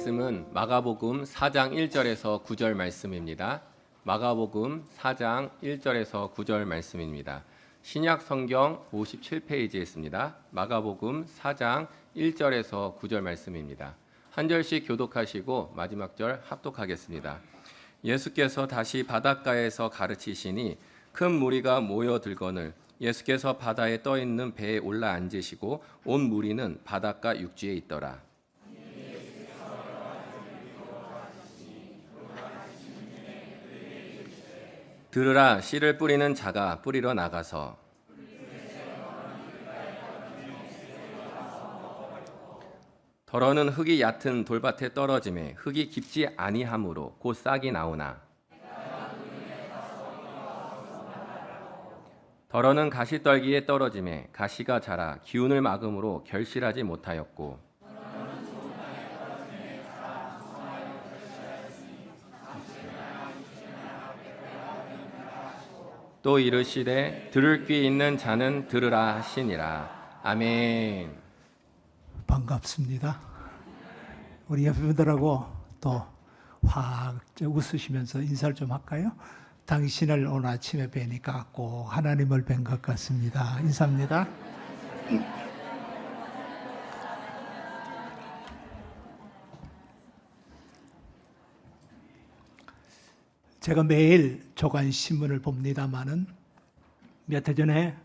말씀은 마가복음 4장 1절에서 9절 말씀입니다. 마가복음 4장 1절에서 9절 말씀입니다. 신약 성경 57페이지에 있습니다. 마가복음 4장 1절에서 9절 말씀입니다. 한 절씩 교독하시고 마지막 절 합독하겠습니다. 예수께서 다시 바닷가에서 가르치시니 큰 무리가 모여들거늘 예수께서 바다에 떠 있는 배에 올라 앉으시고 온 무리는 바닷가 육지에 있더라. 들으라, 씨를 뿌리는 자가 뿌리러 나가서 더러는 흙이 얕은 돌밭에 떨어짐에 흙이 깊지 아니하므로 곧 싹이 나오나 더러는 가시떨기에 떨어짐에 가시가 자라 기운을 막음으로 결실하지 못하였고 또 이르시되 들을 귀 있는 자는 들으라 하시니라. 아멘. 반갑습니다. 우리 옆에 분들하고 또 확 웃으시면서 인사를 좀 할까요? 당신을 오늘 아침에 뵈니까 꼭 하나님을 뵌 것 같습니다. 인사합니다. 제가 매일 조간 신문을 봅니다마는 몇 해 전에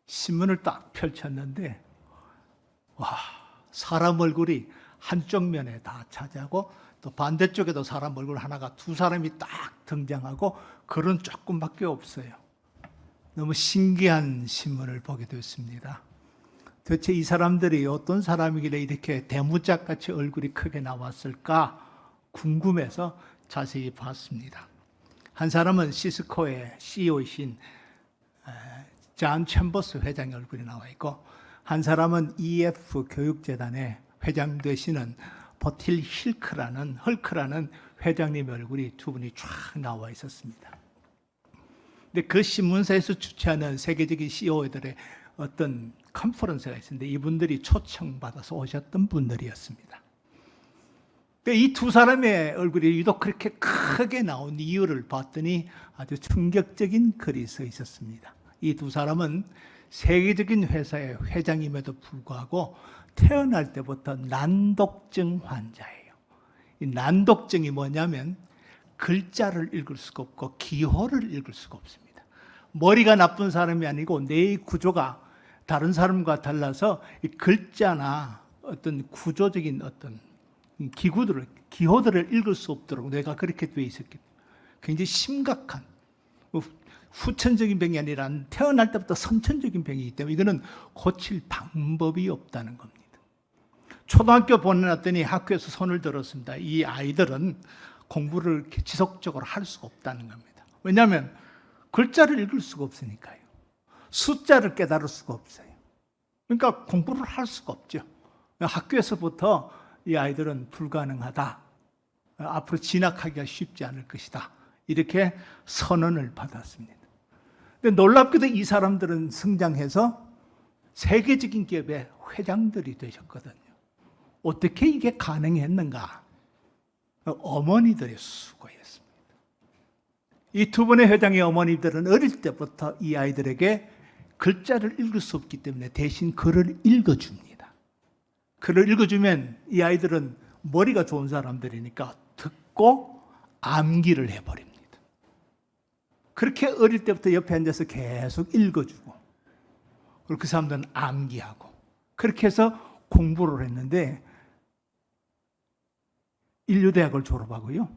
신문을 딱 펼쳤는데 와, 사람 얼굴이 한쪽 면에 다 차지하고 또 반대쪽에도 사람 얼굴 하나가 두 사람이 딱 등장하고 글은 조금밖에 없어요. 너무 신기한 신문을 보게 됐습니다. 도대체 이 사람들이 어떤 사람이길래 이렇게 대문짝같이 얼굴이 크게 나왔을까 궁금해서 자세히 봤습니다. 한 사람은 시스코의 CEO이신 존 챔버스 회장의 얼굴이 나와 있고 한 사람은 EF 교육재단의 회장 되시는 버틸 헐크라는 회장님의 얼굴이 두 분이 쫙 나와 있었습니다. 근데 그 신문사에서 주최하는 세계적인 CEO들의 어떤 컨퍼런스가 있었는데 이분들이 초청받아서 오셨던 분들이었습니다. 이 두 사람의 얼굴이 유독 그렇게 크게 나온 이유를 봤더니 아주 충격적인 글이 써 있었습니다. 이 두 사람은 세계적인 회사의 회장임에도 불구하고 태어날 때부터 난독증 환자예요. 이 난독증이 뭐냐면 글자를 읽을 수가 없고 기호를 읽을 수가 없습니다. 머리가 나쁜 사람이 아니고 뇌의 구조가 다른 사람과 달라서 이 글자나 어떤 구조적인 어떤 기호들을 읽을 수 없도록 뇌가 그렇게 되어 있었기 때문에 굉장히 심각한 후천적인 병이 아니라 태어날 때부터 선천적인 병이기 때문에 이거는 고칠 방법이 없다는 겁니다. 초등학교 보내놨더니 학교에서 손을 들었습니다. 이 아이들은 공부를 지속적으로 할 수가 없다는 겁니다. 왜냐하면 글자를 읽을 수가 없으니까요. 숫자를 깨달을 수가 없어요. 그러니까 공부를 할 수가 없죠. 학교에서부터 이 아이들은 불가능하다. 앞으로 진학하기가 쉽지 않을 것이다. 이렇게 선언을 받았습니다. 근데 놀랍게도 이 사람들은 성장해서 세계적인 기업의 회장들이 되셨거든요. 어떻게 이게 가능했는가? 어머니들의 수고였습니다. 이 두 분의 회장의 어머니들은 어릴 때부터 이 아이들에게 글자를 읽을 수 없기 때문에 대신 글을 읽어줍니다. 글을 읽어주면 이 아이들은 머리가 좋은 사람들이니까 듣고 암기를 해버립니다. 그렇게 어릴 때부터 옆에 앉아서 계속 읽어주고 그리고 그 사람들은 암기하고 그렇게 해서 공부를 했는데 인류대학을 졸업하고요.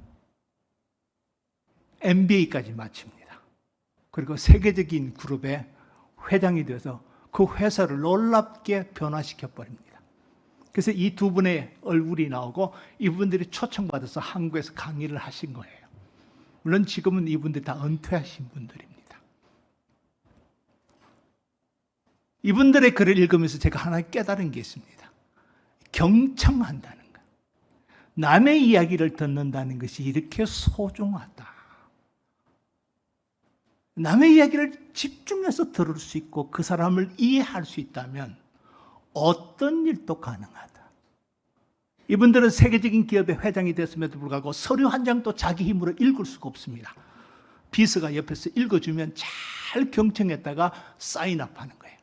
MBA까지 마칩니다. 그리고 세계적인 그룹의 회장이 되어서 그 회사를 놀랍게 변화시켜버립니다. 그래서 이 두 분의 얼굴이 나오고 이분들이 초청받아서 한국에서 강의를 하신 거예요. 물론 지금은 이분들이 다 은퇴하신 분들입니다. 이분들의 글을 읽으면서 제가 하나 깨달은 게 있습니다. 경청한다는 것. 남의 이야기를 듣는다는 것이 이렇게 소중하다. 남의 이야기를 집중해서 들을 수 있고 그 사람을 이해할 수 있다면 어떤 일도 가능하다. 이분들은 세계적인 기업의 회장이 됐음에도 불구하고 서류 한 장도 자기 힘으로 읽을 수가 없습니다. 비서가 옆에서 읽어주면 잘 경청했다가 사인업하는 거예요.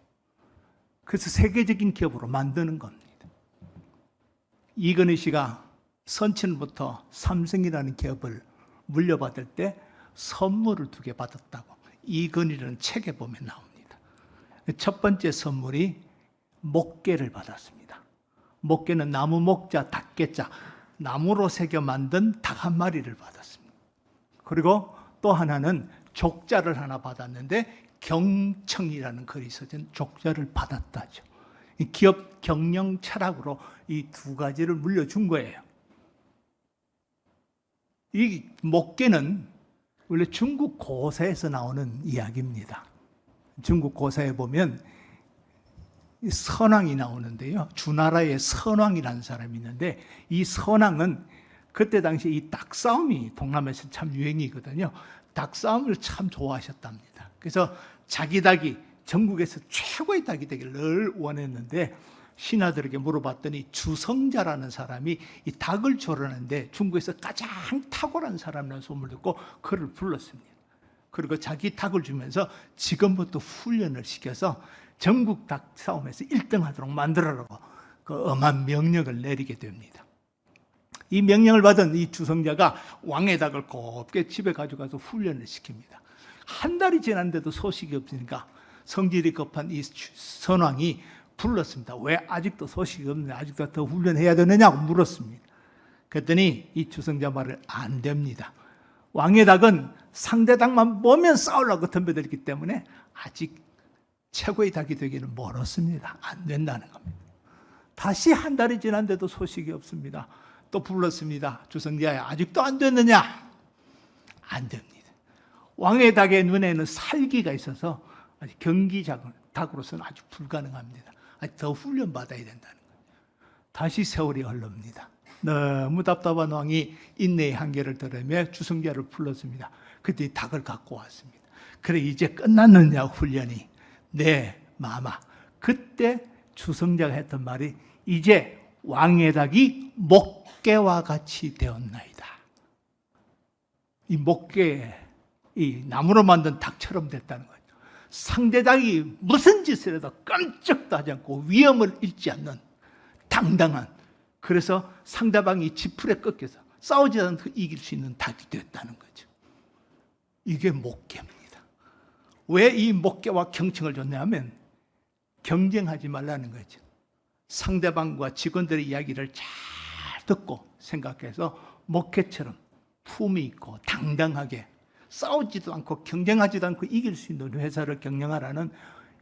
그래서 세계적인 기업으로 만드는 겁니다. 이건희 씨가 선친부터 삼성이라는 기업을 물려받을 때 선물을 2개 받았다고 이건희라는 책에 보면 나옵니다. 첫 번째 선물이 목계를 받았습니다. 목계는 나무 목자, 닭계자, 나무로 새겨 만든 닭 한 마리를 받았습니다. 그리고 또 하나는 족자를 하나 받았는데 경청이라는 글이 써진 족자를 받았다죠. 기업 경영 철학으로 이 2가지를 물려준 거예요. 이 목계는 원래 중국 고사에서 나오는 이야기입니다. 중국 고사에 보면 선왕이 나오는데요. 주나라의 선왕이라는 사람이 있는데 이 선왕은 그때 당시 이 닭싸움이 동남아에서 참 유행이거든요. 닭싸움을 참 좋아하셨답니다. 그래서 자기 닭이 전국에서 최고의 닭이 되기를 늘 원했는데 신하들에게 물어봤더니 주성자라는 사람이 이 닭을 조르는데 중국에서 가장 탁월한 사람이라는 소문을 듣고 그를 불렀습니다. 그리고 자기 닭을 주면서 지금부터 훈련을 시켜서 전국 닭 싸움에서 1등 하도록 만들어라고 그 엄한 명령을 내리게 됩니다. 이 명령을 받은 이 주성자가 왕의 닭을 곱게 집에 가져가서 훈련을 시킵니다. 한 달이 지났는데도 소식이 없으니까 성질이 급한 이 선왕이 불렀습니다. 왜 아직도 소식이 없느냐, 아직도 더 훈련해야 되느냐고 물었습니다. 그랬더니 이 주성자 말을 안 됩니다. 왕의 닭은 상대 닭만 보면 싸우려고 덤벼들기 때문에 아직 최고의 닭이 되기는 멀었습니다. 안 된다는 겁니다. 다시 한 달이 지났는데도 소식이 없습니다. 또 불렀습니다. 주성자야, 아직도 안 됐느냐? 안 됩니다. 왕의 닭의 눈에는 살기가 있어서 경기 닭으로서는 아주 불가능합니다. 더 훈련받아야 된다는 거예요. 다시 세월이 흘릅니다. 너무 답답한 왕이 인내의 한계를 들으며 주성자를 불렀습니다. 그때 닭을 갖고 왔습니다. 그래, 이제 끝났느냐 훈련이? 네, 마마. 그때 주성자가 했던 말이 이제 왕의 닭이 목계와 같이 되었나이다. 이 목계, 이 나무로 만든 닭처럼 됐다는 거예요. 상대 닭이 무슨 짓을 해도 깜짝도 하지 않고 위험을 잃지 않는 당당한, 그래서 상대방이 지풀에 꺾여서 싸우지 않고 이길 수 있는 닭이 됐다는 거죠. 이게 목계입니다. 왜 이 목계와 경청을 줬냐면 경쟁하지 말라는 거죠. 상대방과 직원들의 이야기를 잘 듣고 생각해서 목계처럼 품위 있고 당당하게 싸우지도 않고 경쟁하지도 않고 이길 수 있는 회사를 경영하라는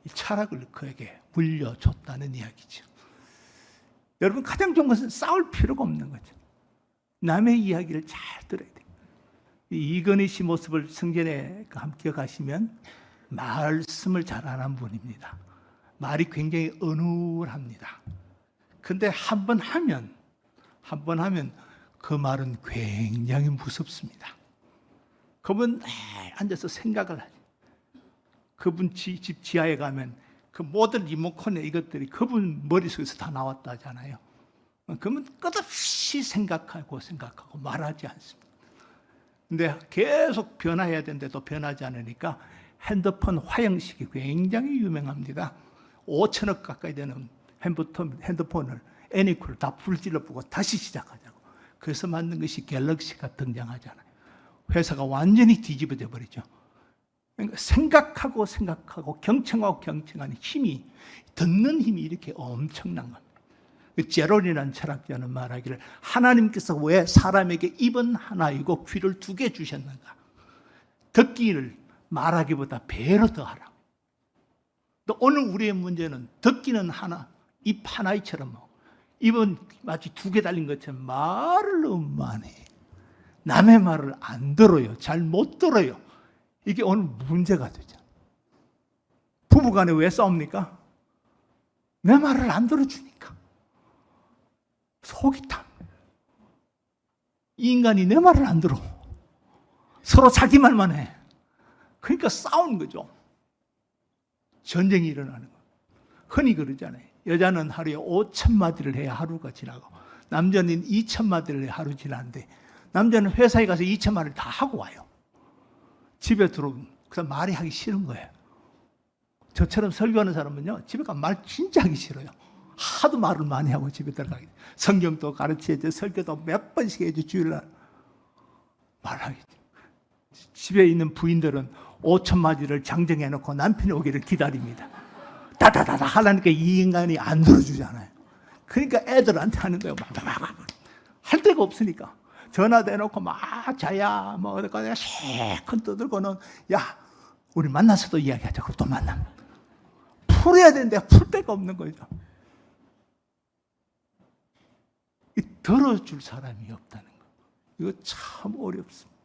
이 철학을 그에게 물려줬다는 이야기죠. 여러분, 가장 좋은 것은 싸울 필요가 없는 거죠. 남의 이야기를 잘 들어야 돼요. 이건희 씨 모습을 성전에 함께 기억하시면 말씀을 잘 안 한 분입니다. 말이 굉장히 어눌합니다. 근데 한 번 하면 그 말은 굉장히 무섭습니다. 그분 앉아서 생각을 하죠. 그분 집 지하에 가면 그 모든 리모컨에 이것들이 그분 머릿속에서 다 나왔다 하잖아요. 그러면 끝없이 생각하고 말하지 않습니다. 근데 계속 변화해야 되는데도 변하지 않으니까 핸드폰 화형식이 굉장히 유명합니다. 5천억 가까이 되는 핸드폰을 애니콜을 다 불질러 보고 다시 시작하자고. 그래서 만든 것이 갤럭시가 등장하잖아요. 회사가 완전히 뒤집어져 버리죠. 그러니까 생각하고 경청하는 힘이, 듣는 힘이 이렇게 엄청난 겁니다. 제롤이라는 철학자는 말하기를 하나님께서 왜 사람에게 입은 하나이고 귀를 2개 주셨는가? 듣기를 말하기보다 배로 더하라. 또 오늘 우리의 문제는 듣기는 하나, 입 하나이처럼 입은 마치 2개 달린 것처럼 말을 너무 많이 해요. 남의 말을 안 들어요. 잘 못 들어요. 이게 오늘 문제가 되죠. 부부간에 왜 싸웁니까? 내 말을 안 들어주니까. 속이 타. 이 인간이 내 말을 안 들어. 서로 자기 말만 해. 그러니까 싸우는 거죠. 전쟁이 일어나는 거. 흔히 그러잖아요. 여자는 하루에 5,000마디를 해야 하루가 지나고 남자는 2,000마디를 하루 지나는데 남자는 회사에 가서 2,000마디를 다 하고 와요. 집에 들어오면 그다음 말이 하기 싫은 거예요. 저처럼 설교하는 사람은요, 집에 가면 말 진짜 하기 싫어요. 하도 말을 많이 하고 집에 들어가게. 성경도 가르쳐야지, 설교도 몇 번씩 해야지, 주일날. 말하기. 집에 있는 부인들은 5,000마디를 장정해놓고 남편이 오기를 기다립니다. 다다다다 하려니까 이 인간이 안 들어주잖아요. 그러니까 애들한테 하는 거예요. 할 데가 없으니까. 전화 대놓고 막 자야 뭐 어디까지 실컷 떠들고는 야 우리 만나서도 이야기하자. 그럼 또 만나면 풀어야 되는데 풀 데가 없는 거죠. 들어줄 사람이 없다는 거. 이거 참 어렵습니다.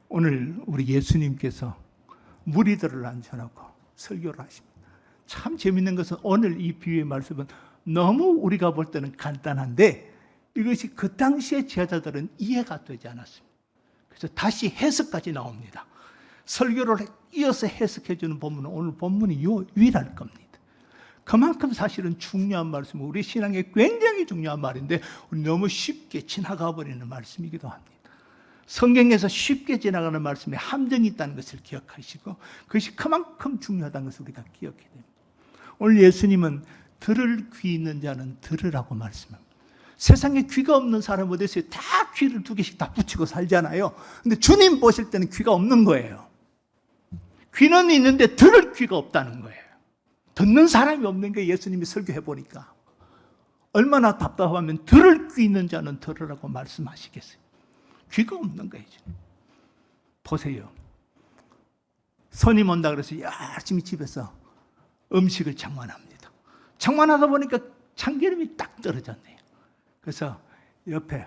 오늘 우리 예수님께서 무리들을 앉혀놓고 설교를 하십니다. 참 재밌는 것은 오늘 이 비유의 말씀은 너무 우리가 볼 때는 간단한데 이것이 그 당시의 제자들은 이해가 되지 않았습니다. 그래서 다시 해석까지 나옵니다. 설교를 이어서 해석해 주는 본문은 오늘 본문이 유일할 겁니다. 그만큼 사실은 중요한 말씀, 우리 신앙에 굉장히 중요한 말인데 우리 너무 쉽게 지나가 버리는 말씀이기도 합니다. 성경에서 쉽게 지나가는 말씀에 함정이 있다는 것을 기억하시고 그것이 그만큼 중요하다는 것을 우리가 기억해야 됩니다. 오늘 예수님은 들을 귀 있는 자는 들으라고 말씀합니다. 세상에 귀가 없는 사람 어디 있어요? 다 귀를 2개씩 다 붙이고 살잖아요. 근데 주님 보실 때는 귀가 없는 거예요. 귀는 있는데 들을 귀가 없다는 거예요. 듣는 사람이 없는 게 예수님이 설교해 보니까 얼마나 답답하면 들을 귀 있는 자는 들으라고 말씀하시겠어요. 귀가 없는 거예요. 보세요. 손님 온다 그래서 열심히 집에서 음식을 장만합니다. 장만하다 보니까 참기름이 딱 떨어졌네요. 그래서 옆에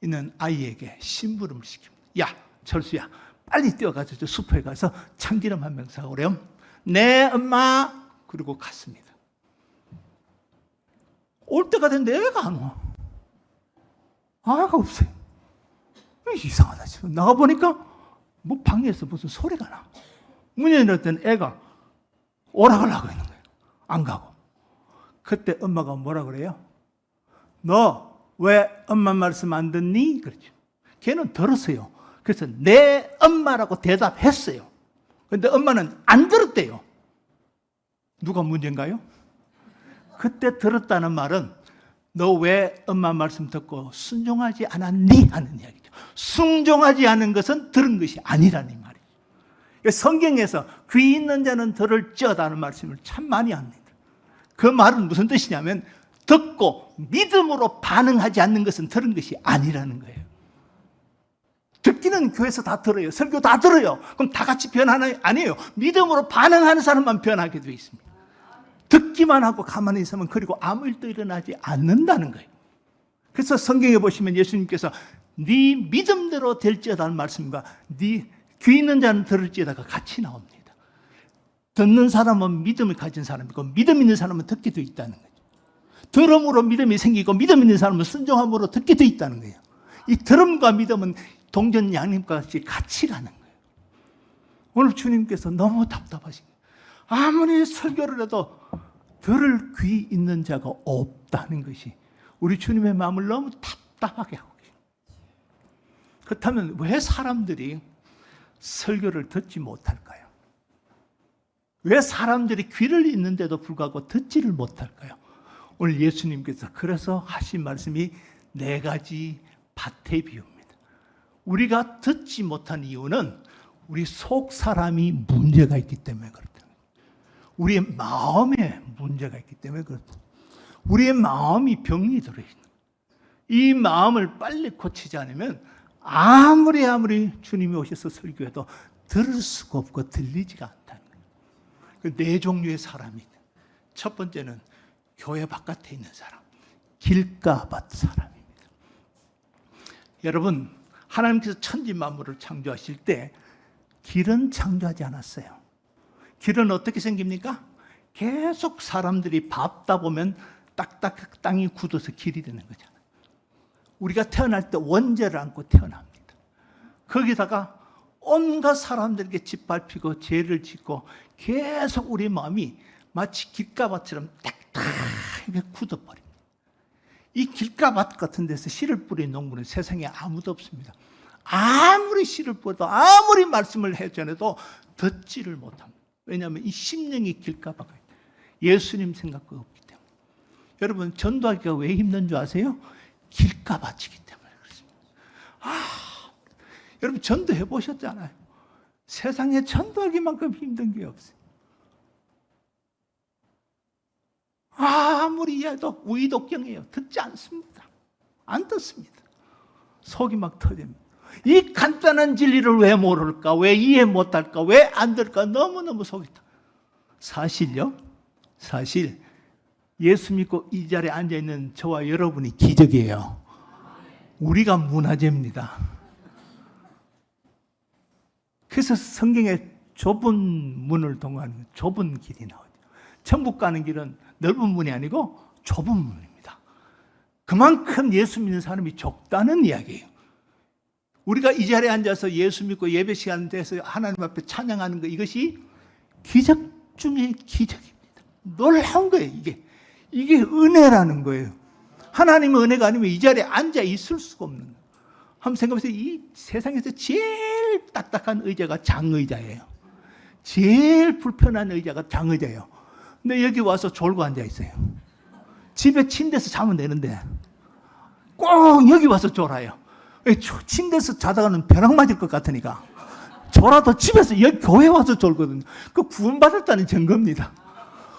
있는 아이에게 심부름을 시킵니다. 야, 철수야, 빨리 뛰어가서 저 숲에 가서 참기름 한 병 사오렴. 네, 엄마. 그리고 갔습니다. 올 때가 됐는데 애가 안 와. 아가 없어요. 이상하다 싶어. 나가보니까 뭐 방에서 무슨 소리가 나. 문이 열렸더니 애가 오라가려고 있는 거예요. 안 가고. 그때 엄마가 뭐라 그래요? 너 왜 엄마 말씀 안 듣니? 그렇죠. 걔는 들었어요. 그래서 내 엄마라고 대답했어요. 그런데 엄마는 안 들었대요. 누가 문제인가요? 그때 들었다는 말은 너 왜 엄마 말씀 듣고 순종하지 않았니? 하는 이야기죠. 순종하지 않은 것은 들은 것이 아니라는 말이에요. 성경에서 귀 있는 자는 들을지어다는 말씀을 참 많이 합니다. 그 말은 무슨 뜻이냐면 듣고 믿음으로 반응하지 않는 것은 들은 것이 아니라는 거예요. 듣기는 교회에서 다 들어요. 설교 다 들어요. 그럼 다 같이 변하나요? 아니에요. 믿음으로 반응하는 사람만 변하게 되어 있습니다. 듣기만 하고 가만히 있으면 그리고 아무 일도 일어나지 않는다는 거예요. 그래서 성경에 보시면 예수님께서 네 믿음대로 될지어다는 말씀과 네 귀 있는 자는 들을지어다가 같이 나옵니다. 듣는 사람은 믿음을 가진 사람이고 믿음 있는 사람은 듣게 되어 있다는 거예요. 들음으로 믿음이 생기고 믿음 있는 사람은 순종함으로 듣게 되어 있다는 거예요. 이 들음과 믿음은 동전 양림과 같이 가는 거예요. 오늘 주님께서 너무 답답하신 거예요. 아무리 설교를 해도 들을 귀 있는 자가 없다는 것이 우리 주님의 마음을 너무 답답하게 하고 계세요. 그렇다면 왜 사람들이 설교를 듣지 못할까요? 왜 사람들이 귀를 있는데도 불구하고 듣지를 못할까요? 오늘 예수님께서 그래서 하신 말씀이 4가지 밭의 비유입니다. 우리가 듣지 못한 이유는 우리 속 사람이 문제가 있기 때문에 그렇다. 우리의 마음에 문제가 있기 때문에 그렇다. 우리의 마음이 병이 들어있는. 이 마음을 빨리 고치지 않으면 아무리 주님이 오셔서 설교해도 들을 수가 없고 들리지가 않다는 거예요. 그 4종류의 사람이 있다. 첫 번째는 교회 바깥에 있는 사람, 길가밭 사람입니다. 여러분, 하나님께서 천지 만물을 창조하실 때 길은 창조하지 않았어요. 길은 어떻게 생깁니까? 계속 사람들이 밟다 보면 딱딱 땅이 굳어서 길이 되는 거잖아요. 우리가 태어날 때 원죄를 안고 태어납니다. 거기다가 온갖 사람들에게 짓밟히고 죄를 짓고 계속 우리 마음이 마치 길가밭처럼 딱딱하게 굳어버립니다. 이 길가밭 같은 데서 씨를 뿌린 농부는 세상에 아무도 없습니다. 아무리 씨를 뿌려도 아무리 말씀을 해전해도 듣지를 못합니다. 왜냐하면 이 심령이 길가밭, 예수님 생각과 없기 때문에. 여러분, 전도하기가 왜 힘든 줄 아세요? 길가밭이기 때문에 그렇습니다. 여러분, 전도해 보셨잖아요. 세상에 전도하기만큼 힘든 게 없어요. 아무리 해도 우이독경이에요. 듣지 않습니다. 안 듣습니다. 속이 막 터집니다. 이 간단한 진리를 왜 모를까? 왜 이해 못할까? 왜 안 들까? 너무너무 속이 타. 사실요? 사실 예수 믿고 이 자리에 앉아있는 저와 여러분이 기적이에요. 우리가 문화재입니다. 그래서 성경에 좁은 문을 통하는 좁은 길이 나오죠. 천국 가는 길은 넓은 문이 아니고 좁은 문입니다. 그만큼 예수 믿는 사람이 적다는 이야기예요. 우리가 이 자리에 앉아서 예수 믿고 예배 시간 돼서 하나님 앞에 찬양하는 것, 이것이 기적 중에 기적입니다. 놀라운 거예요. 이게 은혜라는 거예요. 하나님의 은혜가 아니면 이 자리에 앉아 있을 수가 없는 거예요. 한번 생각해보세요. 이 세상에서 제일 딱딱한 의자가 장의자예요. 제일 불편한 의자가 장의자예요. 근데 여기 와서 졸고 앉아 있어요. 집에 침대에서 자면 되는데 꼭 여기 와서 졸아요. 침대에서 자다가는 벼락 맞을 것 같으니까 졸아도 집에서 여기 교회 와서 졸거든요. 그 구원받았다는 증거입니다.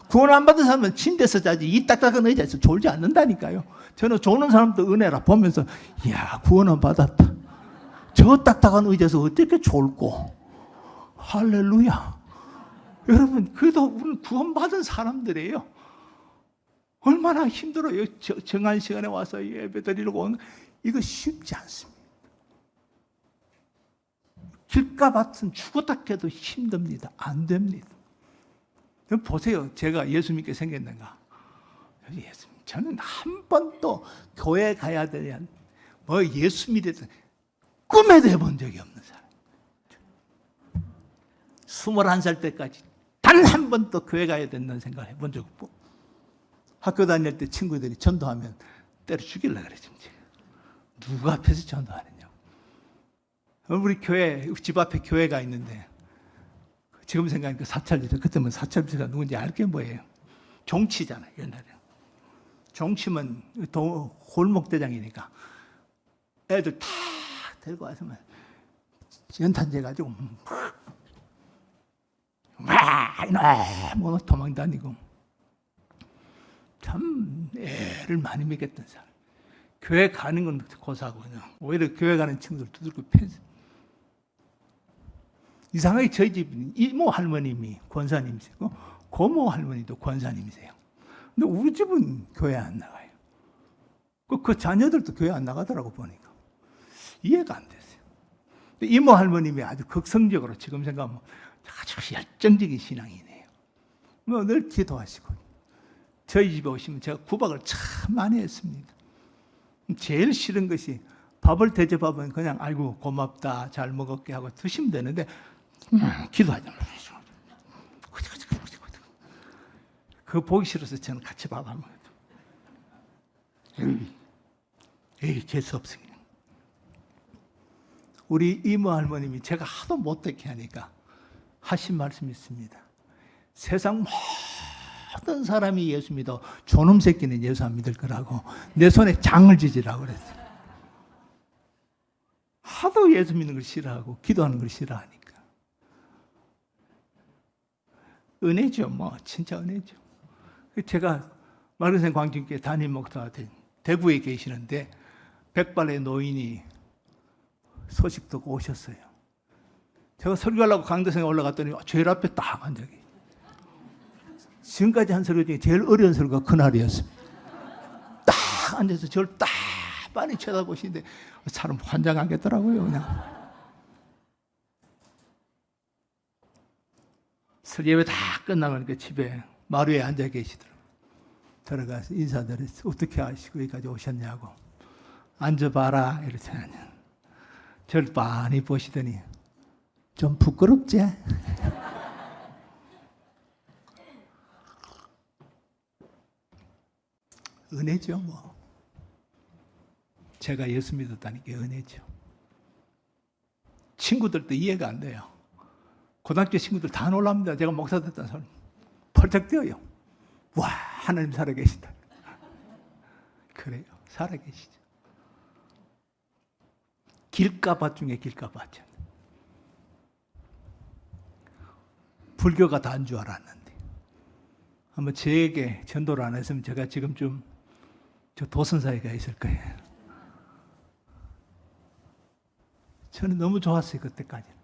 구원 안 받은 사람은 침대에서 자지 이 딱딱한 의자에서 졸지 않는다니까요. 저는 조는 사람도 은혜라 보면서 이야, 구원은 받았다. 저 딱딱한 의자에서 어떻게 졸고. 할렐루야. 여러분, 그래도 우리는 구원받은 사람들이에요. 얼마나 힘들어요. 정한 시간에 와서 예배 드리려고 오는, 이거 쉽지 않습니다. 길가밭은 죽었다 깨도 힘듭니다. 안 됩니다. 보세요. 제가 예수 믿게 생겼는가. 저는 한 번도 교회 가야 되냐, 뭐 예수 믿어서 꿈에도 해본 적이 없는 사람. 21살 때까지 단 한 번도 교회 가야 된다는 생각을 해본 적 없고, 학교 다닐 때 친구들이 전도하면 때려 죽이려고 그랬죠. 누가 앞에서 전도하느냐. 우리 교회, 집 앞에 교회가 있는데, 지금 생각하니까 사찰지죠. 그때면 사찰지가 누군지 알게 뭐예요. 종치잖아요, 옛날에. 종치면 골목대장이니까 애들 다 데리고 와서만 연탄재 가지고 뭐 도망 다니고. 참 애를 많이 먹였던 사람. 교회 가는 건 고사하고 그냥 오히려 교회 가는 친구들 두들겨 패서. 이상하게 저희 집은 이모 할머님이 권사님이시고 고모 할머니도 권사님이세요. 근데 우리 집은 교회 안 나가요. 그 자녀들도 교회 안 나가더라고 보니까. 이해가 안 됐어요. 이모 할머님이 아주 극성적으로 지금 생각하면 아주 열정적인 신앙이네요. 뭐 늘 기도하시고. 저희 집에 오시면 제가 구박을 참 많이 했습니다. 제일 싫은 것이 밥을 대접하면 그냥 아이고 고맙다 잘 먹었게 하고 드시면 되는데 기도하지 말아요. 그거 보기 싫어서 저는 같이 밥 안 먹어요. 에이, 재수 없어 그냥. 우리 이모 할머님이 제가 하도 못되게 하니까 하신 말씀이 있습니다. 세상 모든 사람이 예수 믿어 저놈 새끼는 예수 안 믿을 거라고 내 손에 장을 지지라고 그랬어요. 하도 예수 믿는 걸 싫어하고 기도하는 걸 싫어하니까. 은혜죠, 뭐 진짜 은혜죠. 제가 마르센 광진교회 담임 목사한테 대구에 계시는데 백발의 노인이 소식 듣고 오셨어요. 제가 설교하려고 강대상에 올라갔더니 제일 앞에 딱 앉아 계세요. 지금까지 한 설교 중에 제일 어려운 설교가 그날이었습니다. 딱 앉아서 저를 딱 빤히 쳐다보시는데 사람 환장하겠더라고요. 그냥 설교회 다 끝나면 그 집에 마루에 앉아 계시더라고요. 들어가서 인사드렸어요. 어떻게 하시고 여기까지 오셨냐고. 앉아봐라 이랬더니 저를 빤히 보시더니 좀 부끄럽지? 은혜죠 뭐. 제가 예수 믿었다는 게 은혜죠. 친구들도 이해가 안 돼요. 고등학교 친구들 다 놀랍니다. 제가 목사 됐다는 사람 펄쩍 뛰어요. 와, 하나님 살아계시다. 그래요. 살아계시죠. 길가밭 중에 길가밭이야. 불교가 다인 줄 알았는데 한번 저에게 전도를 안 했으면 제가 지금쯤 저 도선사에 가 있을 거예요. 저는 너무 좋았어요. 그때까지는.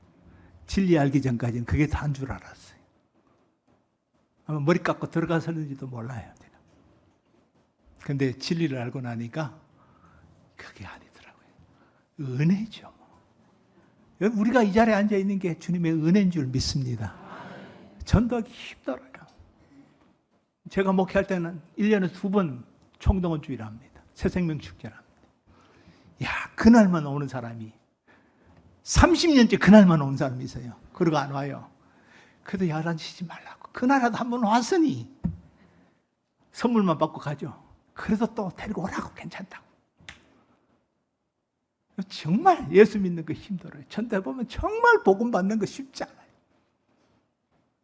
진리 알기 전까지는 그게 다인 줄 알았어요. 아마 머리 깎고 들어갔었는지도 몰라요. 제가. 근데 진리를 알고 나니까 그게 아니더라고요. 은혜죠. 우리가 이 자리에 앉아 있는 게 주님의 은혜인 줄 믿습니다. 전도하기 힘들어요. 제가 목회할 때는 1년에 2번 총동원 주일을 합니다. 새생명 축제를 합니다. 야, 그날만 오는 사람이 30년째 그날만 온 사람이 있어요. 그러고 안 와요. 그래도 야단치지 말라고. 그날라도 한번 왔으니 선물만 받고 가죠. 그래도 또 데리고 오라고. 괜찮다고. 정말 예수 믿는 거 힘들어요. 전도해보면 정말 복음 받는 거 쉽지 않아요.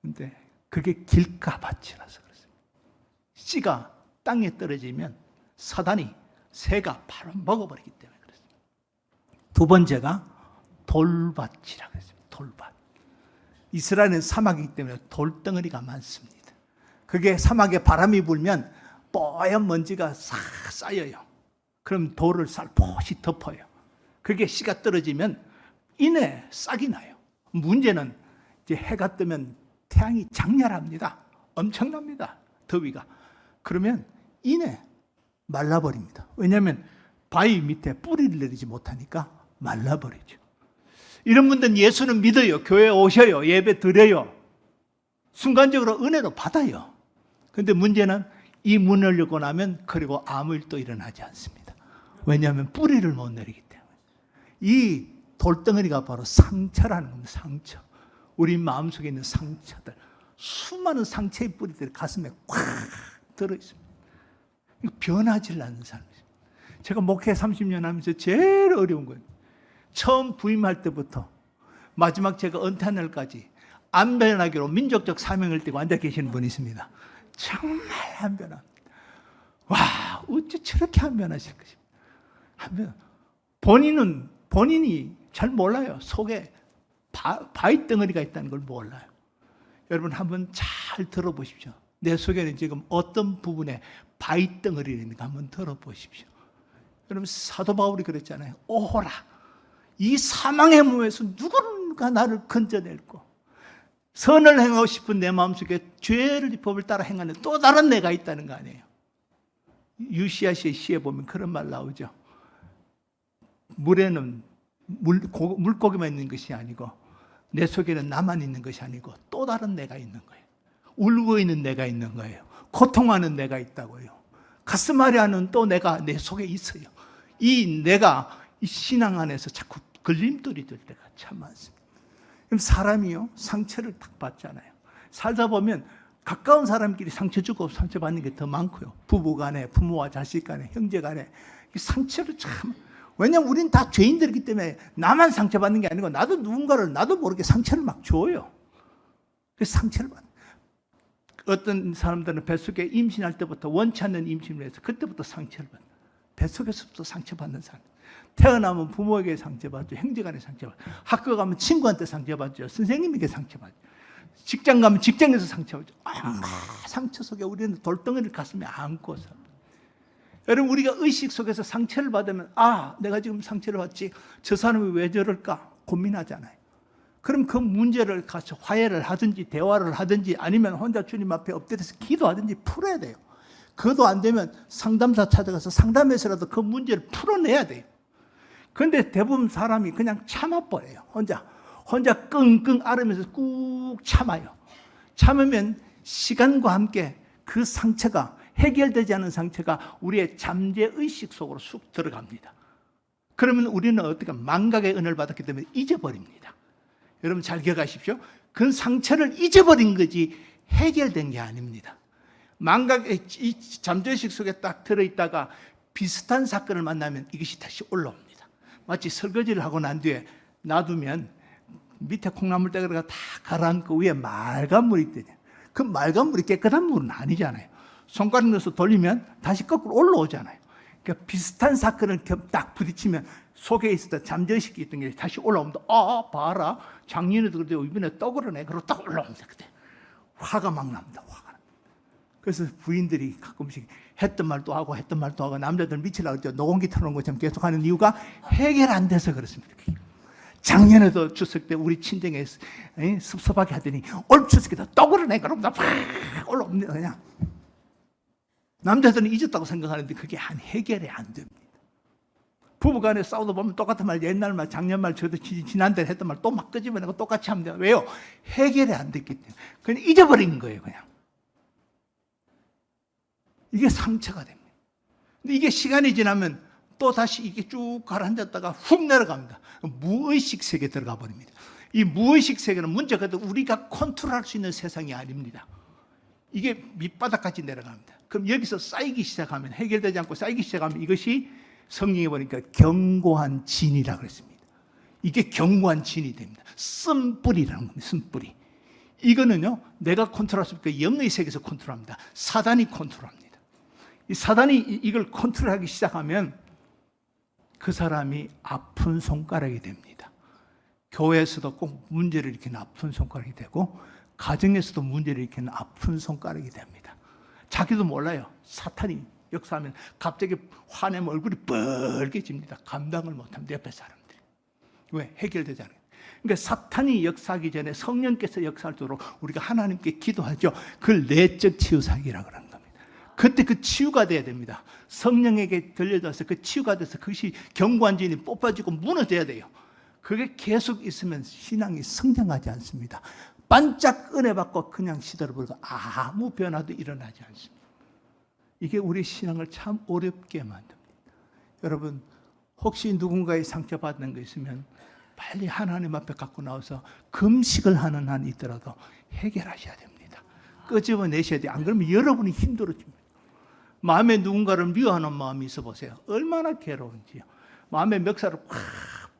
근데 그게 길가밭이라서 그렇습니다. 씨가 땅에 떨어지면 사단이 새가 바로 먹어버리기 때문에 그렇습니다. 두 번째가 돌밭이라고 했습니다. 돌밭. 이스라엘은 사막이기 때문에 돌덩어리가 많습니다. 그게 사막에 바람이 불면 뽀얀 먼지가 싹 쌓여요. 그럼 돌을 살포시 덮어요. 그게 씨가 떨어지면 이내 싹이 나요. 문제는 이제 해가 뜨면 태양이 장렬합니다. 엄청납니다. 더위가. 그러면 이내 말라버립니다. 왜냐하면 바위 밑에 뿌리를 내리지 못하니까 말라버리죠. 이런 분들은 예수는 믿어요. 교회에 오셔요. 예배 드려요. 순간적으로 은혜로 받아요. 그런데 문제는 이 문을 열고 나면 그리고 아무 일도 일어나지 않습니다. 왜냐하면 뿌리를 못 내리기 때문에. 이 돌덩어리가 바로 상처라는 겁니다. 상처. 우리 마음속에 있는 상처들. 수많은 상처의 뿌리들이 가슴에 꽉 들어있습니다. 변하지 않는 사람이죠. 제가 목회 30년 하면서 제일 어려운 거예요. 처음 부임할 때부터 마지막 제가 은퇴한 날까지 안 변하기로 민족적 사명을 띠고 앉아 계시는 분이 있습니다. 정말 안 변합니다. 와, 어째 저렇게 안 변하실 것입니까? 안 변. 본인이 잘 몰라요. 속에 바위 덩어리가 있다는 걸 몰라요. 여러분 한번 잘 들어보십시오. 내 속에는 지금 어떤 부분에 바위 덩어리가 있는가 한번 들어보십시오. 여러분 사도 바울이 그랬잖아요. 오호라. 이 사망의 몸에서 누군가 나를 건져낼고 선을 행하고 싶은 내 마음속에 죄를 법을 따라 행하는 또 다른 내가 있다는 거 아니에요. 유시아시의 시에 보면 그런 말 나오죠. 물에는 물고기만 있는 것이 아니고 내 속에는 나만 있는 것이 아니고 또 다른 내가 있는 거예요. 울고 있는 내가 있는 거예요. 고통하는 내가 있다고요. 가슴 아래하는 또 내가 내 속에 있어요. 이 내가 이 신앙 안에서 자꾸 걸림돌이 될 때가 참 많습니다. 그럼 사람이요 상처를 딱 받잖아요. 살다 보면 가까운 사람끼리 상처 주고 상처받는 게 더 많고요. 부부 간에, 부모와 자식 간에, 형제 간에 상처를 참. 왜냐하면 우리는 다 죄인들이기 때문에 나만 상처받는 게 아니고 나도 누군가를 나도 모르게 상처를 막 줘요. 그래서 상처를 받는. 어떤 사람들은 뱃속에 임신할 때부터 원치 않는 임신을 해서 그때부터 상처를 받는. 뱃속에서부터 상처받는 사람. 태어나면 부모에게 상처받죠. 형제간에 상처받죠. 학교 가면 친구한테 상처받죠. 선생님에게 상처받죠. 직장 가면 직장에서 상처받죠. 상처 속에 우리는 돌덩이를 가슴에 안고 삽니다. 여러분 우리가 의식 속에서 상처를 받으면 내가 지금 상처를 받지 저 사람이 왜 저럴까 고민하잖아요. 그럼 그 문제를 가서 화해를 하든지 대화를 하든지 아니면 혼자 주님 앞에 엎드려서 기도하든지 풀어야 돼요. 그것도 안 되면 상담사 찾아가서 상담해서라도 그 문제를 풀어내야 돼요. 그런데 대부분 사람이 그냥 참아버려요. 혼자 끙끙 앓으면서 꾹 참아요. 참으면 시간과 함께 그 상처가 해결되지 않은 상처가 우리의 잠재의식 속으로 쑥 들어갑니다. 그러면 우리는 어떻게 망각의 은혜를 받았기 때문에 잊어버립니다. 여러분 잘 기억하십시오. 그 상처를 잊어버린 거지 해결된 게 아닙니다. 망각의 이 잠재의식 속에 딱 들어있다가 비슷한 사건을 만나면 이것이 다시 올라옵니다. 마치 설거지를 하고 난 뒤에 놔두면 밑에 콩나물 떼거리가 다 가라앉고 위에 맑은 물이 있대요. 그 맑은 물이 깨끗한 물은 아니잖아요. 손가락 넣어서 돌리면 다시 거꾸로 올라오잖아요. 그러니까 비슷한 사건을 딱 부딪히면 속에 있었던 잠재의식이 있던 게 다시 올라옵니다. 아, 봐라. 작년에도 그래도 이번에 또 그러네. 그러고 딱 올라옵니다. 그때 화가 막 납니다. 화가. 그래서 부인들이 가끔씩 했던 말도 하고 했던 말도 하고 남자들 미치려고 했죠. 노공기 터놓은 것처럼 계속 하는 이유가 해결 안 돼서 그렇습니다. 작년에도 추석 때 우리 친정에 섭섭하게 하더니 올 추석에도 또 그러네. 그러면 팍 올라옵니다. 그냥. 남자들은 잊었다고 생각하는데 그게 해결이 안 됩니다. 부부간에 싸우다 보면 똑같은 말, 옛날 말, 작년 말, 저도 지난달에 했던 말 또 막 끄집어내고 똑같이 하면 돼요. 왜요? 해결이 안 됐기 때문에. 그냥 잊어버린 거예요, 그냥. 이게 상처가 됩니다. 근데 이게 시간이 지나면 또 다시 이게 쭉 가라앉았다가 훅 내려갑니다. 무의식 세계에 들어가 버립니다. 이 무의식 세계는 문제가 우리가 컨트롤할 수 있는 세상이 아닙니다. 이게 밑바닥까지 내려갑니다. 그럼 여기서 쌓이기 시작하면, 해결되지 않고 쌓이기 시작하면 이것이 성경에 보니까 견고한 진이라고 그랬습니다. 이게 견고한 진이 됩니다. 쓴뿌리라는 겁니다. 쓴뿌리. 이거는요, 내가 컨트롤할 수 없고 영의 세계에서 컨트롤합니다. 사단이 컨트롤합니다. 이 사단이 이걸 컨트롤하기 시작하면 그 사람이 아픈 손가락이 됩니다. 교회에서도 꼭 문제를 일으키는 아픈 손가락이 되고, 가정에서도 문제를 일으키는 아픈 손가락이 됩니다. 자기도 몰라요. 사탄이 역사하면 갑자기 화내면 얼굴이 빨개집니다. 감당을 못합니다. 옆에 사람들이. 왜? 해결되지 않아요. 그러니까 사탄이 역사하기 전에 성령께서 역사할 수 있도록 우리가 하나님께 기도하죠. 그걸 내적 치유사기라고 하는 겁니다. 그때 그 치유가 돼야 됩니다. 성령에게 들려져서 그 치유가 돼서 그것이 견고한 진이 뽑아지고 무너져야 돼요. 그게 계속 있으면 신앙이 성장하지 않습니다. 반짝 은혜 받고 그냥 시들어버리고 아무 변화도 일어나지 않습니다. 이게 우리 신앙을 참 어렵게 만듭니다. 여러분, 혹시 누군가의 상처받는 거 있으면 빨리 하나님 앞에 갖고 나와서 금식을 하는 한이 있더라도 해결하셔야 됩니다. 끄집어내셔야 돼요. 안 그러면 여러분이 힘들어집니다. 마음에 누군가를 미워하는 마음이 있어 보세요. 얼마나 괴로운지요. 마음에 멱살을 꽉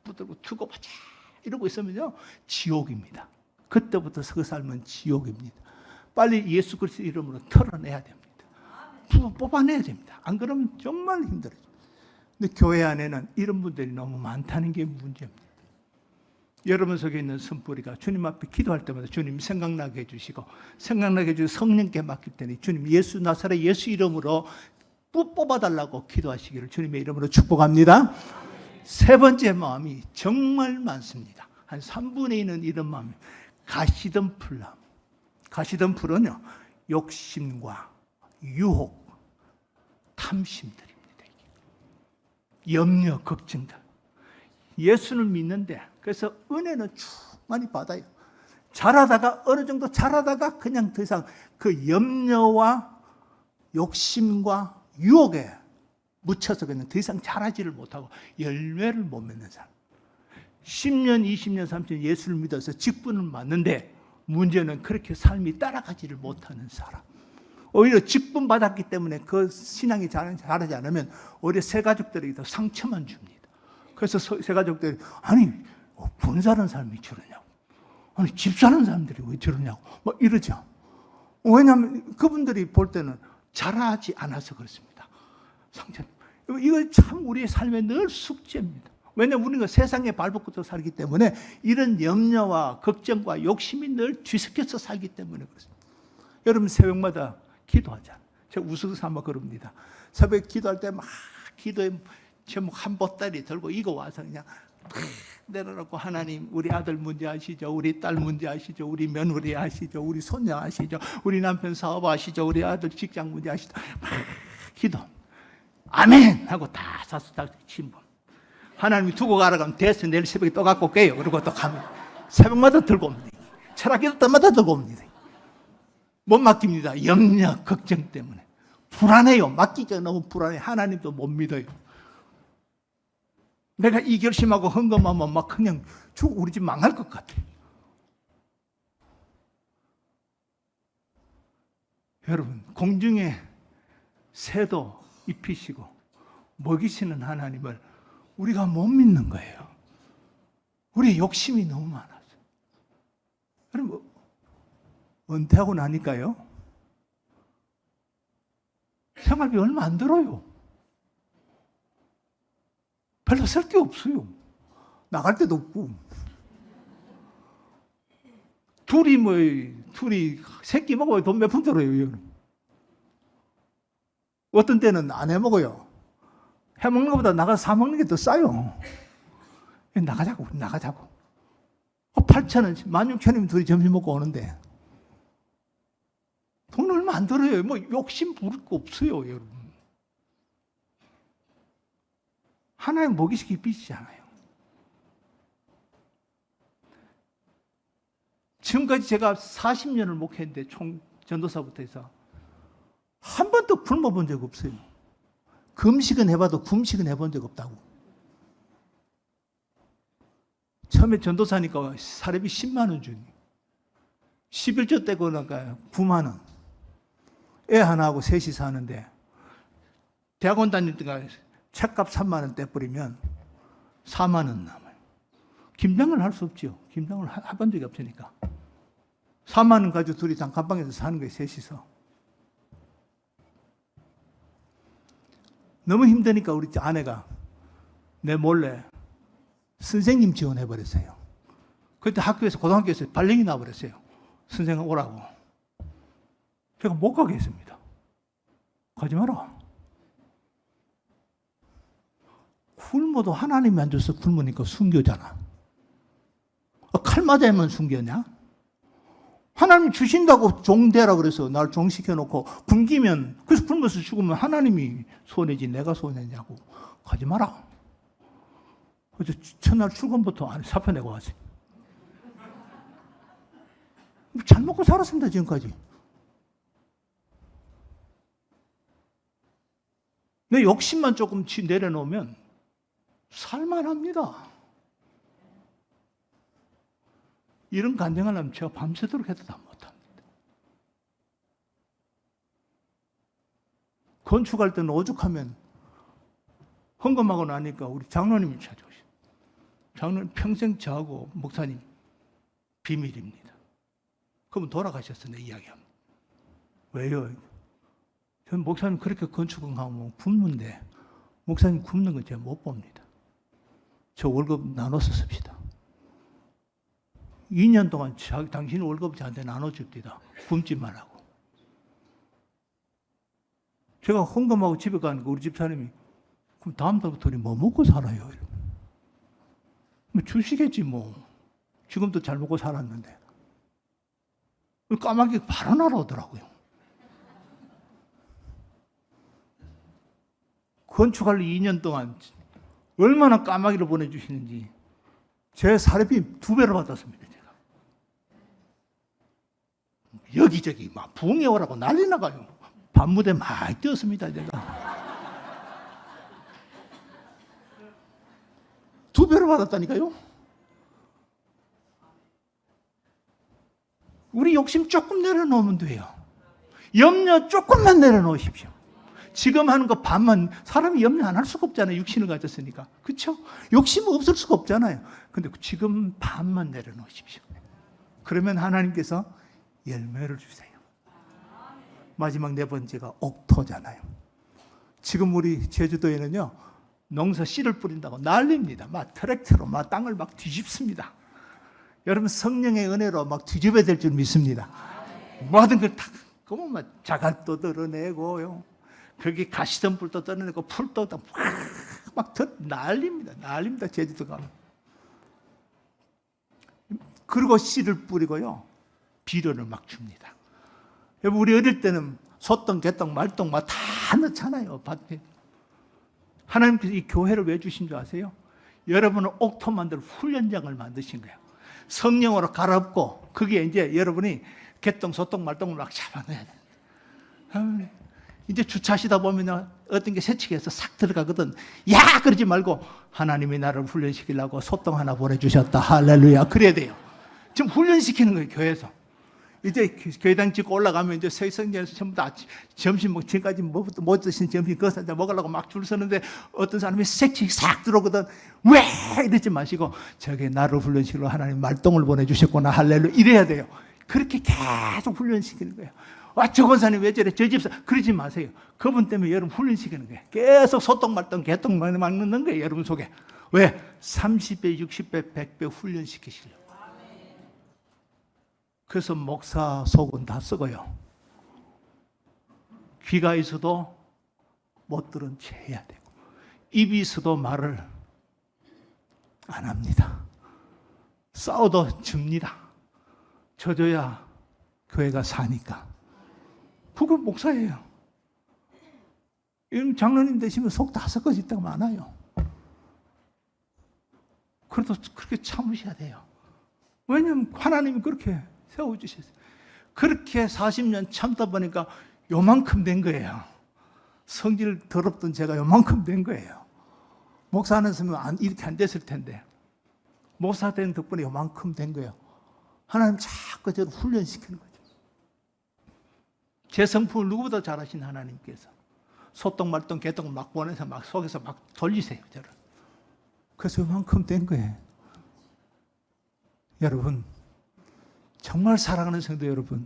붙들고 두고 보자 이러고 있으면요, 지옥입니다. 그때부터 그 삶은 지옥입니다. 빨리 예수 그리스도 이름으로 털어내야 됩니다. 뽑아내야 됩니다. 안 그러면 정말 힘들어요. 근데 교회 안에는 이런 분들이 너무 많다는 게 문제입니다. 여러분 속에 있는 선뿌리가 주님 앞에 기도할 때마다 주님 생각나게 해주시고, 생각나게 해주시고 성령께 맡길 때니 주님 예수 나사렛 예수 이름으로 뽑아달라고 기도하시기를 주님의 이름으로 축복합니다. 세 번째 마음이 정말 많습니다. 한 3분의 2는 이런 마음이에요. 가시던 풀나무. 가시던 풀은요, 욕심과 유혹, 탐심들입니다. 염려, 걱정들. 예수를 믿는데 그래서 은혜는 충만히 받아요. 잘하다가 어느 정도 잘하다가 그냥 더 이상 그 염려와 욕심과 유혹에 묻혀서 그냥 더 이상 잘하지를 못하고 열매를 못 맺는 사람. 10년, 20년, 30년 예수를 믿어서 직분을 맡는데 문제는 그렇게 삶이 따라가지를 못하는 사람. 오히려 직분 받았기 때문에 그 신앙이 잘하지 않으면 오히려 새 가족들에게 더 상처만 줍니다. 그래서 새 가족들이 아니 본사는 사람이 저러냐고, 아니 집 사는 사람들이 왜 저러냐고 뭐 이러죠. 왜냐하면 그분들이 볼 때는 잘하지 않아서 그렇습니다. 상처. 이거 참 우리의 삶의 늘 숙제입니다. 왜냐하면 우리가 세상에 발벗고서 살기 때문에 이런 염려와 걱정과 욕심이 늘 뒤섞여서 살기 때문에 그렇습니다. 여러분 새벽마다 기도하잖아요. 제가 우스갯 삼아 그럽니다. 새벽에 기도할 때 막 기도의 제목 한 보따리 들고 이거 와서 그냥 내려놓고 하나님 우리 아들 문제 아시죠? 우리 딸 문제 아시죠? 우리 며느리 아시죠? 우리 손녀 아시죠? 우리 남편 사업 아시죠? 우리 아들 직장 문제 아시죠? 기도. 아멘! 하고 다 사수다 신분. 하나님이 두고 가라 가면 됐어. 내일 새벽에 또 갖고 올게요. 그리고 또 가면 새벽마다 들고 옵니다. 철학기도 때마다 들고 옵니다. 못 맡깁니다. 염려, 걱정 때문에. 불안해요. 맡기기가 너무 불안해. 하나님도 못 믿어요. 내가 이 결심하고 헌금하면 막 그냥 우리 집 망할 것 같아. 여러분, 공중에 새도 입히시고 먹이시는 하나님을 우리가 못 믿는 거예요. 우리의 욕심이 너무 많아서. 여러분, 은퇴하고 나니까요, 생활비 얼마 안 들어요. 별로 쓸 게 없어요. 나갈 데도 없고. 둘이 새끼 먹어야 돈 몇 푼 들어요. 어떤 때는 안 해 먹어요. 해 먹는 것보다 나가서 사 먹는 게 더 싸요. 나가자고. 8,000원, 16,000원이면 둘이 점심 먹고 오는데 돈 얼마 안 들어요. 뭐 욕심 부릴 거 없어요, 여러분. 하나님 먹이시기 빚이잖아요. 지금까지 제가 40년을 목회했는데 총 전도사부터 해서 한 번도 굶어 본 적 없어요. 금식은 해봐도 굶식은 해본 적 없다고. 처음에 전도사니까 사례비 10만 원 주니 11조 떼고 나니까 9만 원. 애 하나하고 셋이 사는데 대학원 다닐 때가 책값 3만 원 떼버리면 4만 원 남아요. 김장을 할 수 없죠. 김장을 해본 적이 없으니까. 4만 원 가지고 둘이 단칸방에서 사는 거예요. 셋이서. 너무 힘드니까 우리 아내가 내 몰래 선생님 지원해버렸어요. 그때 학교에서, 고등학교에서 발령이 나버렸어요. 선생님 오라고. 제가 못 가게 했습니다. 가지 마라. 굶어도 하나님이 안 줘서 굶으니까 순교잖아. 칼 맞아야만 순교냐? 하나님 주신다고 종되라 그래서 날 종시켜놓고 굶기면, 그래서 굶어서 죽으면 하나님이 손해지 내가 손해냐고. 가지 마라. 그래서 첫날 출근부터 사표 내고 왔어요. 잘 먹고 살았습니다, 지금까지. 내 욕심만 조금 내려놓으면 살만합니다. 이런 간증하려면 제가 밤새도록 해도 다 못합니다. 건축할 때는 오죽하면 헌금하고 나니까 우리 장로님이 찾아오시죠. 장로님 평생 저하고 목사님 비밀입니다. 그러면 돌아가셨어요. 내 이야기합니다. 왜요? 저는 목사님 그렇게 건축을 하면 굶는데 목사님 굶는 건 제가 못 봅니다. 저 월급 나눠서 씁시다. 2년 동안 당신 월급 저한테 나눠줍니다. 굶지 말라고. 제가 헌금하고 집에 가니까 우리 집사님이 그럼 다음 달부터 우리 뭐 먹고 살아요? 뭐 주시겠지 뭐. 지금도 잘 먹고 살았는데. 까마귀 바로 날아오더라고요. 건축할 2년 동안 얼마나 까마귀를 보내주시는지 제 사례비 2배로 받았습니다. 제가. 여기저기 막 부흥회 오라고 난리 나가요. 밤무대 많이 뛰었습니다. 제가. 2배로 받았다니까요. 우리 욕심 조금 내려놓으면 돼요. 염려 조금만 내려놓으십시오. 지금 하는 거 반만, 사람이 염려 안 할 수가 없잖아요. 육신을 가졌으니까. 그렇죠? 욕심 없을 수가 없잖아요. 근데 지금 반만 내려놓으십시오. 그러면 하나님께서 열매를 주세요. 마지막 4번째가 옥토잖아요. 지금 우리 제주도에는요, 농사 씨를 뿌린다고 난립니다. 막 트랙터로 막 땅을 막 뒤집습니다. 여러분 성령의 은혜로 막 뒤집어야 될 줄 믿습니다. 모든 걸 다, 그러면 막 자갈도 드러내고요. 거기 가시덤불도 떠내고 풀도 막 난립니다. 난립니다. 제주도가. 그리고 씨를 뿌리고요. 비료를 막 줍니다. 여러분 우리 어릴 때는 소똥, 개똥, 말똥 막 다 넣잖아요. 밭에. 하나님께서 이 교회를 왜 주신 줄 아세요? 여러분은 옥토 만들 훈련장을 만드신 거예요. 성령으로 갈아엎고 거기에 이제 여러분이 개똥, 소똥, 말똥을 막 잡아내야 돼요. 이제 주차하시다 보면 어떤 게 새치기해서 싹 들어가거든. 야! 그러지 말고 하나님이 나를 훈련시키려고 소똥 하나 보내주셨다. 할렐루야. 그래야 돼요. 지금 훈련시키는 거예요. 교회에서. 이제 교회당 짓고 올라가면 이제 세성전에서 전부 다 점심 지금까지 못 드신 점심 그것을 이제 먹으려고 막 줄 서는데 어떤 사람이 색치 싹 들어오거든. 왜 이러지 마시고 저게 나를 훈련시키러 하나님 말동을 보내주셨구나 할렐루야 이래야 돼요. 그렇게 계속 훈련시키는 거예요. 저 권사님 왜 저래 저 집사 그러지 마세요. 그분 때문에 여러분 훈련시키는 거예요. 계속 소똥말똥 개똥만 막는 거예요 여러분 속에. 왜? 30배 60배 100배 훈련시키시려고. 그래서 목사 속은 다 썩어요. 귀가 있어도 못 들은 채 해야 되고 입이 있어도 말을 안 합니다. 싸워도 집니다. 져줘야 교회가 사니까. 그건 목사예요. 장로님 되시면 속 다 썩어질 때가 많아요. 그래도 그렇게 참으셔야 돼요. 왜냐하면 하나님이 그렇게 세워주셨어요. 그렇게 40년 참다 보니까 요만큼 된 거예요. 성질 더럽던 제가 요만큼 된 거예요. 목사 안 했으면 이렇게 안 됐을 텐데 목사 된 덕분에 요만큼 된 거예요. 하나님 자꾸 저를 훈련시키는 거죠. 제 성품을 누구보다 잘하신 하나님께서 소똥말똥 개똥을 막 보내서 막 속에서 막 돌리세요 저를. 그래서 요만큼 된 거예요. 여러분 정말 사랑하는 성도 여러분,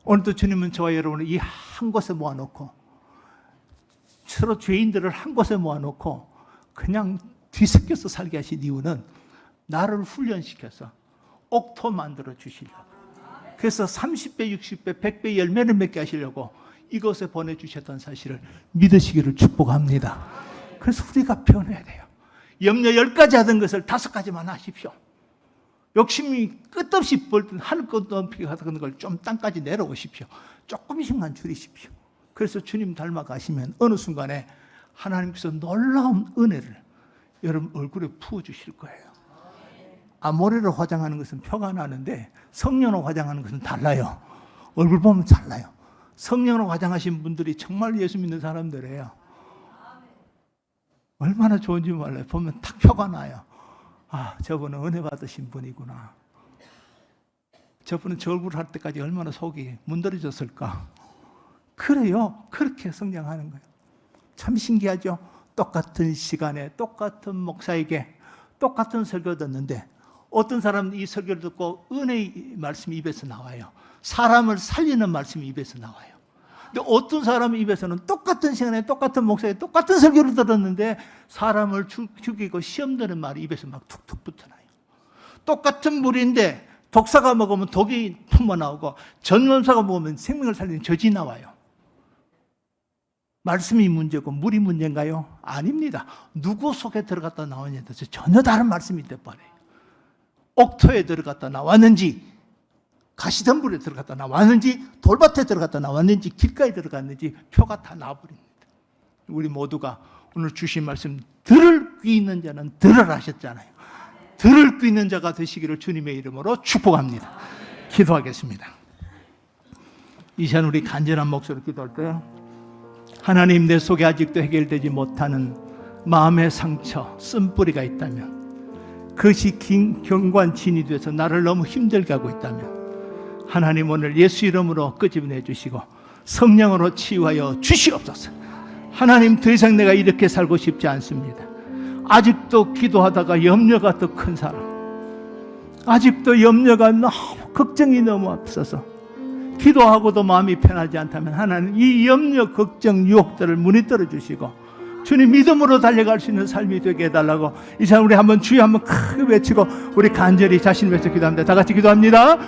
오늘도 주님은 저와 여러분을 이 한 곳에 모아놓고 서로 죄인들을 한 곳에 모아놓고 그냥 뒤섞여서 살게 하신 이유는 나를 훈련시켜서 옥토 만들어 주시려고. 그래서 30배, 60배, 100배 열매를 맺게 하시려고 이곳에 보내주셨던 사실을 믿으시기를 축복합니다. 그래서 우리가 변해야 돼요. 염려 10가지 하던 것을 5가지만 하십시오. 욕심이 끝없이 벌든 하늘 것도 넘게 하던 걸 좀 땅까지 내려오십시오. 조금씩만 줄이십시오. 그래서 주님 닮아가시면 어느 순간에 하나님께서 놀라운 은혜를 여러분 얼굴에 부어주실 거예요. 모래로 화장하는 것은 표가 나는데 성령으로 화장하는 것은 달라요. 얼굴 보면 달라요. 성령으로 화장하신 분들이 정말 예수 믿는 사람들이에요. 얼마나 좋은지 몰라요. 보면 딱 표가 나요. 저분은 은혜 받으신 분이구나. 저분은 저 얼굴 할 때까지 얼마나 속이 문드러졌을까. 그래요. 그렇게 성장하는 거예요. 참 신기하죠. 똑같은 시간에 똑같은 목사에게 똑같은 설교 듣는데 어떤 사람은 이 설교를 듣고 은혜의 말씀이 입에서 나와요. 사람을 살리는 말씀이 입에서 나와요. 근데 어떤 사람 입에서는 똑같은 시간에 똑같은 목사에 똑같은 설교를 들었는데 사람을 죽이고 시험 드는 말이 입에서 막 툭툭 붙어나요. 똑같은 물인데 독사가 먹으면 독이 품어나오고 전염사가 먹으면 생명을 살리는 젖이 나와요. 말씀이 문제고 물이 문제인가요? 아닙니다. 누구 속에 들어갔다 나오냐에 따라서 전혀 다른 말씀이 돼버려요. 옥토에 들어갔다 나왔는지 가시덤불에 들어갔다 나왔는지 돌밭에 들어갔다 나왔는지 길가에 들어갔는지 표가 다 나와버립니다. 우리 모두가 오늘 주신 말씀 들을 귀 있는 자는 들으라 하셨잖아요. 들을 귀 있는 자가 되시기를 주님의 이름으로 축복합니다. 기도하겠습니다. 이 시간 우리 간절한 목소리로 기도할 때요. 하나님, 내 속에 아직도 해결되지 못하는 마음의 상처, 쓴뿌리가 있다면, 그것이 경관진이 돼서 나를 너무 힘들게 하고 있다면 하나님 오늘 예수 이름으로 끄집어내 주시고 성령으로 치유하여 주시옵소서. 하나님, 더 이상 내가 이렇게 살고 싶지 않습니다. 아직도 기도하다가 염려가 더 큰 사람, 아직도 염려가 너무 걱정이 너무 앞서서 기도하고도 마음이 편하지 않다면 하나님 이 염려, 걱정, 유혹들을 무너뜨려 주시고 주님 믿음으로 달려갈 수 있는 삶이 되게 해달라고 이 시간 우리 한번 주여 한번 크게 외치고 우리 간절히 자신을 위해서 기도합니다. 다 같이 기도합니다.